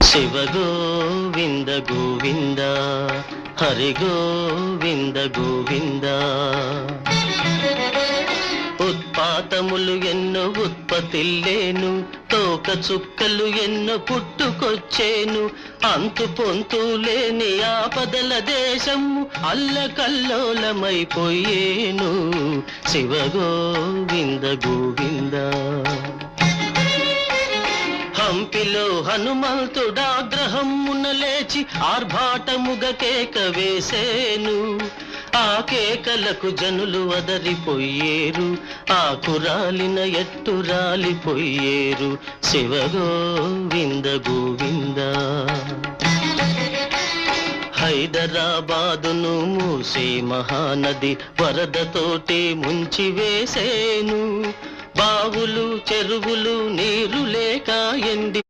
శివ గోవింద గోవింద హరి గోవింద గోవింద ఉత్పాతములు ఎన్నో ఉత్పత్తిల్లేను తోక చుక్కలు ఎన్నో పుట్టుకొచ్చేను అంతు పొంతు లేని ఆపదల దేశము అల్లకల్లోలమైపోయేను శివ గోవింద గోవింద హంపిలో హనుమంతుడాగ్రహమున లేచి ఆర్భాటముగ కేక వేసేను ఆ కేకలకు జనులు వదరిపోయేరు ఆకురాలిన ఎట్టు రాలిపోయేరు శివ గోవింద గోవింద హైదరాబాదును మూసే మహానది వరదతోటి ముంచి వేసేను బావులు చెరువులు నీరు లేక ఎండి